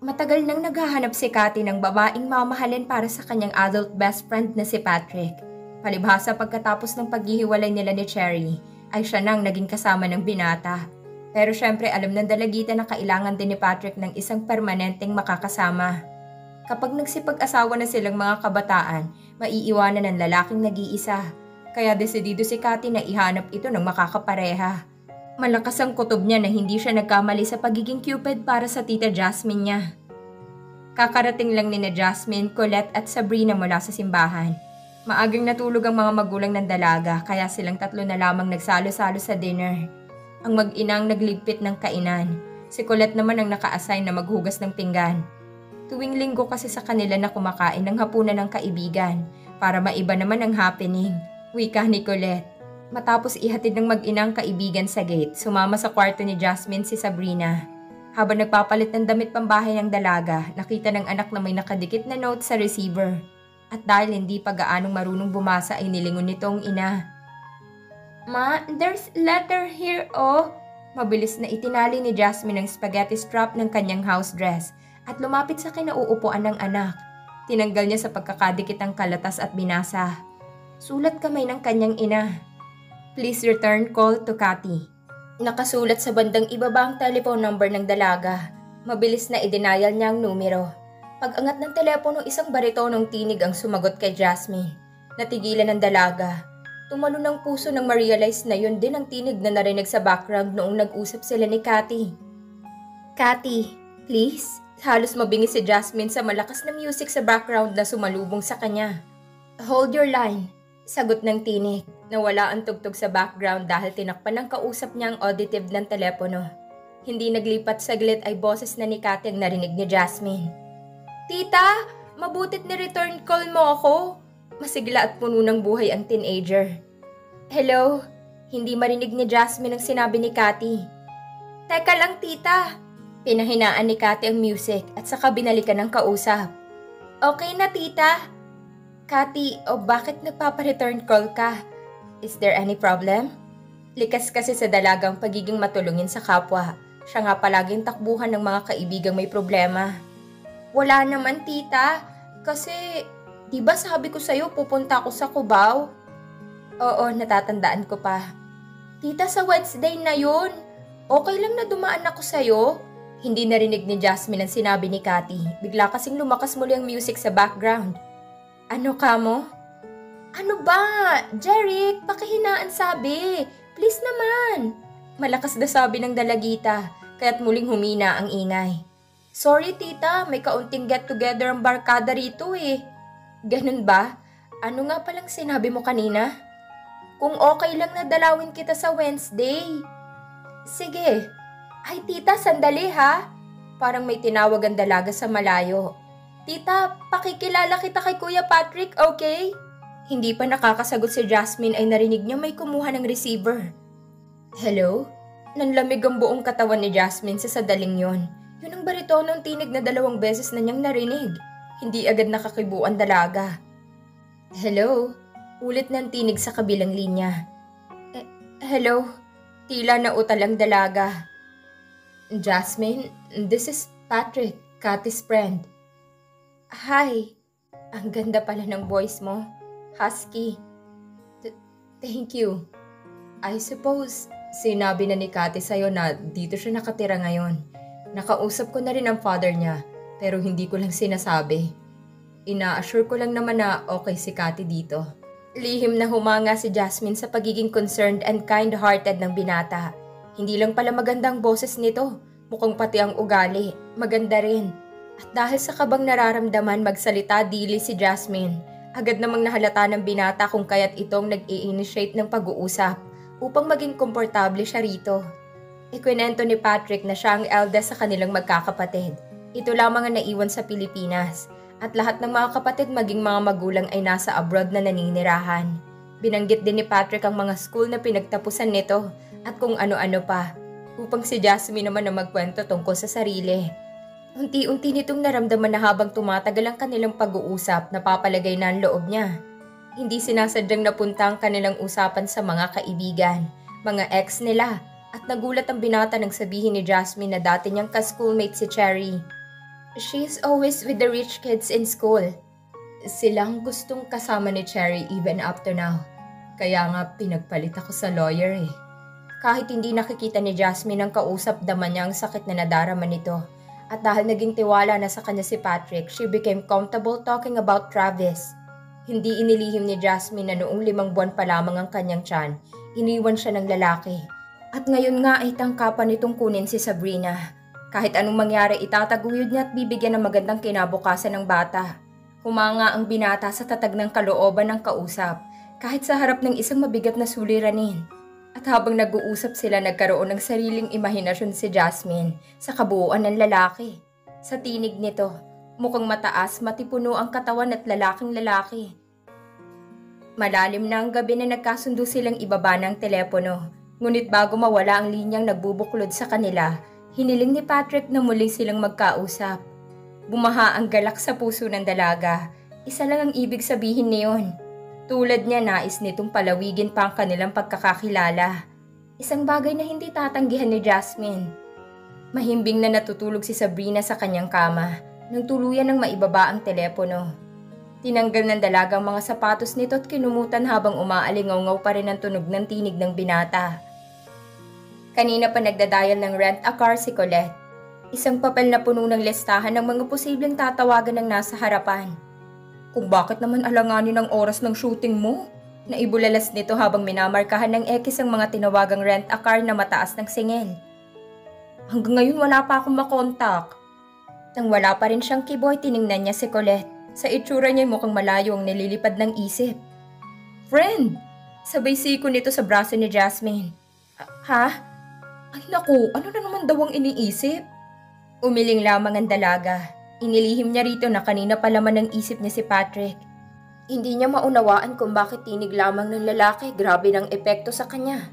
Matagal nang naghahanap si Cathy ng babaeng mamahalin para sa kanyang adult best friend na si Patrick. Palibhasa pagkatapos ng paghihiwalay nila ni Cherry, ay siya nang naging kasama ng binata. Pero syempre alam ng dalagita na kailangan din ni Patrick ng isang permanenteng makakasama. Kapag nagsipag-asawa na silang mga kabataan, maiiwanan ng lalaking nag-iisa. Kaya desidido si Cathy na ihanap ito ng makakapareha. Malakas ang kutob niya na hindi siya nagkamali sa pagiging Cupid para sa tita Jasmine niya. Kakarating lang ni na Jasmine, Colette at Sabrina mula sa simbahan. Maagang natulog ang mga magulang ng dalaga kaya silang tatlo na lamang nagsalo-salo sa dinner. Ang mag-inang nagligpit ng kainan. Si Colette naman ang naka-assign na maghugas ng pinggan. Tuwing linggo kasi sa kanila na kumakain ng hapunan ng kaibigan para maiba naman ang happening, wika ni Colette. Matapos ihatid ng mag-inang kaibigan sa gate, sumama sa kwarto ni Jasmine si Sabrina. Habang nagpapalit ng damit pambahay ng dalaga, nakita ng anak na may nakadikit na note sa receiver. At dahil hindi pa gaanong marunong bumasa ay nilingon nito ang ina. "Ma, there's letter here oh." Mabilis na itinali ni Jasmine ang spaghetti strap ng kanyang house dress at lumapit sa kinauupuan ng anak. Tinanggal niya sa pagkakadikit ang kalatas at binasa. Sulat kamay ng kanyang ina. "Please return call to Cathy." Nakasulat sa bandang ibaba ang telephone number ng dalaga. Mabilis na i-denial niya ang numero. Pag-angat ng telepono, isang baritonong tinig ang sumagot kay Jasmine. Natigilan ng dalaga. Tumalo ng puso nang ma-realize na yun din ang tinig na narinig sa background noong nag-usap sila ni Cathy. "Cathy, please?" Halos mabingis si Jasmine sa malakas na music sa background na sumalubong sa kanya. "Hold your line," sagot ng tinig. Nawala ang tugtog sa background dahil tinakpan ng kausap niya ang auditive ng telepono. Hindi naglipat saglit ay boses na ni Cathy ang narinig ni Jasmine. "Tita, mabutit ni-return call mo ako." Masigla at puno ng buhay ang teenager. "Hello?" Hindi marinig ni Jasmine ang sinabi ni Cathy. "Teka lang tita." Pinahinaan ni Cathy ang music at saka binalikan ng kausap. "Okay na tita." "Cathy, bakit nagpapa-return call ka? Is there any problem?" Likas kasi sa dalagang pagiging matulungin sa kapwa. Siya nga palaging takbuhan ng mga kaibigang may problema. "Wala naman tita, kasi di ba sabi ko sa'yo pupunta ako sa Cubao?" "Oo, natatandaan ko pa." "Tita, sa Wednesday na yun. Okay lang na dumaan ako sa'yo?" Hindi narinig ni Jasmine ang sinabi ni Cathy. Bigla kasing lumakas muli ang music sa background. "Ano ka mo?" "Ano ba? Jeric, pakihinaan sabi. Please naman." Malakas na sabi ng dalagita, kaya't muling humina ang ingay. "Sorry tita, may kaunting get together ang barkada rito eh." "Ganun ba? Ano nga palang sinabi mo kanina?" "Kung okay lang na dalawin kita sa Wednesday." "Sige." "Ay tita, sandali ha." Parang may tinawag ang dalaga sa malayo. "Tita, pakikilala kita kay Kuya Patrick, okay?" Hindi pa nakakasagot si Jasmine ay narinig niya may kumuha ng receiver. "Hello?" Nanlamig ang buong katawan ni Jasmine sa sadaling yon. Yun ang baritonong tinig na 2 beses na niyang narinig. Hindi agad nakakibo ang dalaga. "Hello?" Ulit ng tinig sa kabilang linya. Hello?" Tila nautal ang dalaga. "Jasmine, this is Patrick, Cathy's friend." "Hi. Ang ganda pala ng voice mo. Husky." Thank you. I suppose, sinabi na ni Cathy sa'yo na dito siya nakatira ngayon. Nakausap ko na rin ang father niya, pero hindi ko lang sinasabi. Ina-assure ko lang naman na okay si Cathy dito." Lihim na humanga si Jasmine sa pagiging concerned and kind-hearted ng binata. Hindi lang pala magandang boses nito, mukhang pati ang ugali, maganda rin. At dahil sa kabang nararamdaman magsalita dili si Jasmine, agad namang nahalata ng binata kung kaya't itong nag-i-initiate ng pag-uusap upang maging komportable siya rito. Ikwinento ni Patrick na siya ang eldest sa kanilang magkakapatid. Ito lamang ang naiwan sa Pilipinas at lahat ng mga kapatid maging mga magulang ay nasa abroad na naninirahan. Binanggit din ni Patrick ang mga school na pinagtapusan nito at kung ano-ano pa upang si Jasmine naman na magkwento tungkol sa sarili. Unti-unti nitong naramdaman na habang tumatagal ang kanilang pag-uusap, napapalagay na ang loob niya. Hindi sinasadyang napunta ang kanilang usapan sa mga kaibigan, mga ex nila, at nagulat ang binata nang sabihin ni Jasmine na dati niyang ka-schoolmate si Cherry. She's always with the rich kids in school. Silang gustong kasama ni Cherry even up to now. Kaya nga pinagpalit ako sa lawyer eh. Kahit hindi nakikita ni Jasmine ang kausap, dama niya ang sakit na nadarama nito. At dahil naging tiwala na sa kanya si Patrick, she became comfortable talking about Travis. Hindi inilihim ni Jasmine na noong 5 buwan pa lamang ang kanyang tiyan, iniwan siya ng lalaki. At ngayon nga ay tangkapan nitong kunin si Sabrina. Kahit anong mangyari, itataguyod niya at bibigyan ng magandang kinabukasan ng bata. Humanga ang binata sa tatag ng kalooban ng kausap, kahit sa harap ng isang mabigat na suliranin. At habang nag-uusap sila, nagkaroon ng sariling imahinasyon si Jasmine sa kabuuan ng lalaki. Sa tinig nito, mukhang mataas, matipuno ang katawan at lalaking lalaki. Malalim na ang gabi na nagkasundo silang ibaba ng telepono. Ngunit bago mawala ang linyang nagbubuklod sa kanila, hiniling ni Patrick na muling silang magkausap. Bumaha ang galak sa puso ng dalaga. Isa lang ang ibig sabihin niyon. Tulad niya, nais nitong palawigin pa ang kanilang pagkakakilala. Isang bagay na hindi tatanggihan ni Jasmine. Mahimbing na natutulog si Sabrina sa kanyang kama nang tuluyan ng maibaba ang telepono. Tinanggal ng dalaga ang mga sapatos nito at kinumutan habang umaalingaw-ngaw pa rin ang tunog ng tinig ng binata. Kanina pa nagdadial ng rent-a-car si Colette. Isang papel na puno ng listahan ng mga posibleng tatawagan ng nasa harapan. Kung bakit naman alanganin ang oras ng shooting mo? Naibulalas nito habang minamarkahan ng X ang mga tinawagang rent-a-car na mataas ng singil. Hanggang ngayon wala pa akong makontak. Nang wala pa rin siyang kiboy, tiningnan niya si Colette. Sa itsura niya mukhang malayo ang nililipad ng isip. Friend! Sabay siko nito sa braso ni Jasmine. Ha? Ay naku, ano na naman daw ang iniisip? Umiling lamang ang dalaga. Inilihim niya rito na kanina pa laman ng isip niya si Patrick. Hindi niya maunawaan kung bakit tinig lamang ng lalaki, grabe ng epekto sa kanya.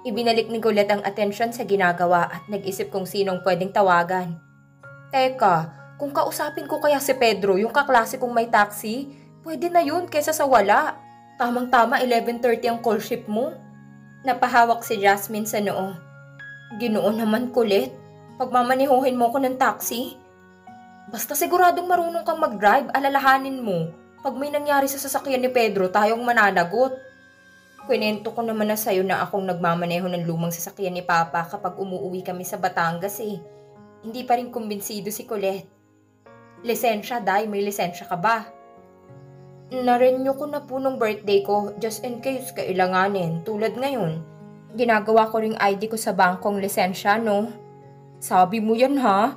Ibinalik ni Colette ang atensyon sa ginagawa at nag-isip kung sinong pwedeng tawagan. Teka, kung kausapin ko kaya si Pedro, yung kaklase kong may taxi, pwede na yun kesa sa wala. Tamang-tama 11:30 ang call ship mo. Napahawak si Jasmine sa noo. Ginoo naman, Colette. Pagmamanihuhin mo ko ng taxi. Basta siguradong marunong kang mag-drive, alalahanin mo. Pag may nangyari sa sasakyan ni Pedro, tayong mananagot. Kwento ko naman na sa'yo na akong nagmamaneho ng lumang sasakyan ni Papa kapag umuwi kami sa Batangas eh. Hindi pa rin kumbinsido si Colette. Lisensya, Day, may lisensya ka ba? Narenew ko na po nung birthday ko, just in case kailanganin, tulad ngayon. Ginagawa ko ring ID ko sa bangkong lisensya, no? Sabi mo yan, ha?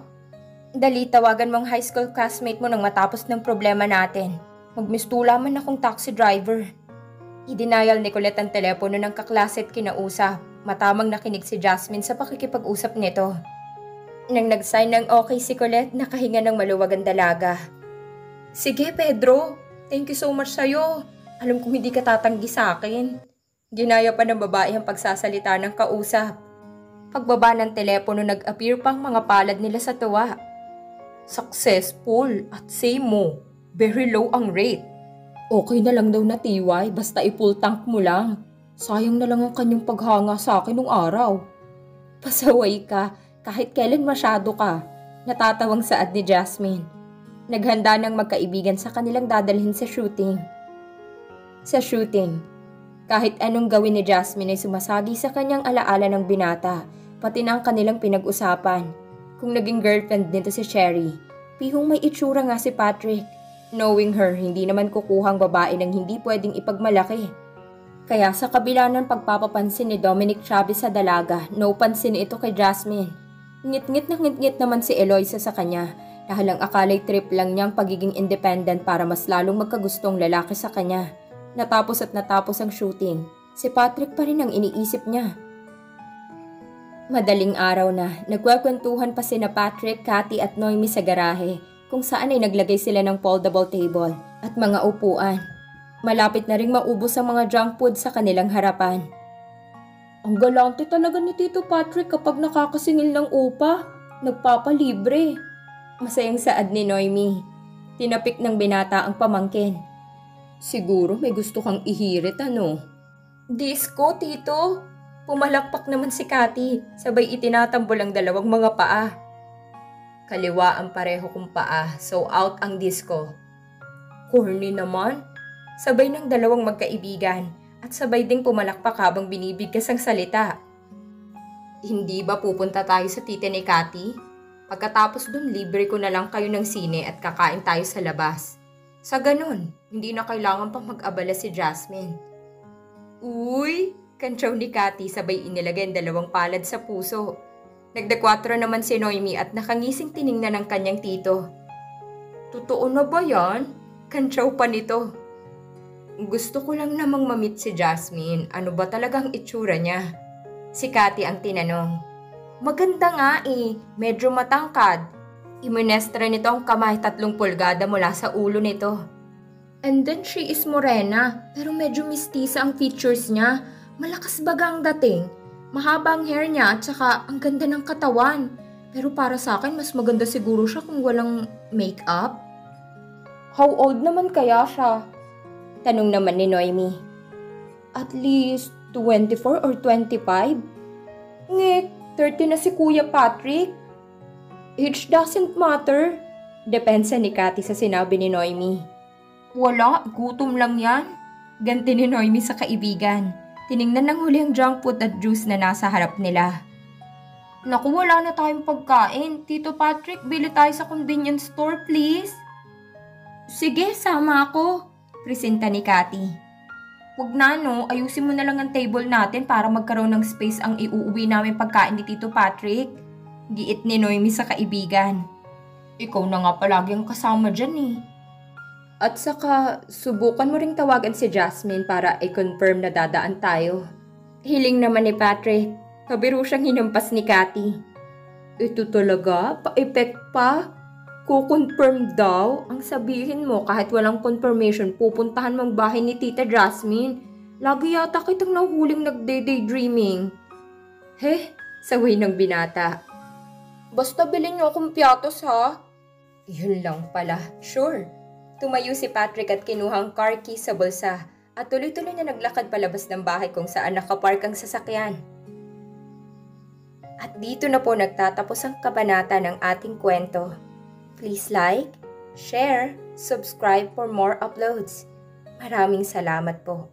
Dali, tawagan mong high school classmate mo nang matapos ng problema natin. Magmistula man akong taxi driver. I-denial ni Colette ang telepono ng kaklase at kinausap. Matamang nakinig si Jasmine sa pakikipag-usap nito. Nang nag-sign ng okay si Colette, nakahinga ng maluwag ang dalaga. Sige, Pedro. Thank you so much sa'yo. Alam kong hindi ka tatanggi sa akin. Ginaya pa ng babae ang pagsasalita ng kausap. Pagbaba ng telepono, nag-appear pang mga palad nila sa tuwa. Successful at same mo. Very low ang rate. Okay na lang daw na TY, basta i-full tank mo lang. Sayang na lang ang kanyang paghanga sa akin nung araw. Pasaway ka, kahit kailan masyado ka. Natatawang saad ni Jasmine. Naghanda ng magkaibigan sa kanilang dadalhin sa shooting. Sa shooting, kahit anong gawin ni Jasmine ay sumasagi sa kanyang alaala ng binata, pati na ang kanilang pinag-usapan. Kung naging girlfriend nito si Cherry, pihong may itsura nga si Patrick. Knowing her, hindi naman kukuhang babae ng hindi pwedeng ipagmalaki. Kaya sa kabila ng pagpapapansin ni Dominic Chavez sa dalaga, no pansin ito kay Jasmine. Ngit-ngit na ngit-ngit naman si Eloisa sa kanya dahil ang akalay trip lang niyang pagiging independent para mas lalong magkagustong lalaki sa kanya. Natapos ang shooting, si Patrick pa rin ang iniisip niya. Madaling araw na, nagkwekwentuhan pa sina Patrick, Cathy at Noemi sa garahe kung saan ay naglagay sila ng foldable table at mga upuan. Malapit na ring maubos ang mga junk food sa kanilang harapan. Ang galante talaga ni Tito Patrick kapag nakakasingil ng upa. Nagpapalibre. Masayang saad ni Noemi. Tinapik ng binata ang pamangkin. Siguro may gusto kang ihirit, ano? Disco, Tito. Pumalakpak naman si Cathy, sabay itinatambol ang dalawang mga paa. Kaliwa ang pareho kong paa, so out ang disco. Corny naman. Sabay ng dalawang magkaibigan at sabay ding pumalakpak habang binibigkas ang salita. Hindi ba pupunta tayo sa tita ni Cathy? Pagkatapos dun, libre ko na lang kayo ng sine at kakain tayo sa labas. Sa ganun, hindi na kailangan pang mag-abala si Jasmine. Uy! Kantsaw ni Cathy sabay inilagay ang dalawang palad sa puso. Nagdakwatro naman si Noemi at nakangising tiningnan ng kanyang tito. Totoo na ba yan? Kantsaw pa nito. Gusto ko lang namang mamit si Jasmine. Ano ba talagang itsura niya? Si Cathy ang tinanong. Maganda nga eh. Medyo matangkad. Iminestra nito ang kamay 3 pulgada mula sa ulo nito. And then she is morena, pero medyo mistisa ang features niya. Malakas baga ang dating. Mahaba ang hair niya at saka ang ganda ng katawan. Pero para sa akin, mas maganda siguro siya kung walang makeup. How old naman kaya siya? Tanong naman ni Noemi. At least 24 or 25? Ngek, 30 na si Kuya Patrick. Age doesn't matter. Depensa ni Cathy sa sinabi ni Noemi. Wala, gutom lang yan. Ganti ni Noemi sa kaibigan. Tiningnan ng huli ang junk food at juice na nasa harap nila. Naku, wala na tayong pagkain. Tito Patrick, bili tayo sa convenience store, please. Sige, sama ako. Presenta ni Cathy. Wag na no, ayusin mo na lang ang table natin para magkaroon ng space ang iuuwi namin pagkain ni Tito Patrick. Giit ni Noemi sa kaibigan. Ikaw na nga palagi ang kasama dyan eh. At saka, subukan mo ring tawagan si Jasmine para i-confirm na dadaan tayo. Hiling naman ni Patrick. Kabiro siyang hinampas ni Cathy. Ito talaga? Pa-effect pa? Kukonfirm daw? Ang sabihin mo kahit walang confirmation, pupuntahan mong bahay ni Tita Jasmine. Lagi yata kitang nahuling nagde-daydreaming. Heh, saway ng binata. Basta bilhin niyo akong piatos ha? Yun lang pala, sure. Tumayo si Patrick at kinuhang car key sa bulsa at tuloy-tuloy na naglakad palabas ng bahay kung saan nakapark ang sasakyan. At dito na po nagtatapos ang kabanata ng ating kwento. Please like, share, subscribe for more uploads. Maraming salamat po.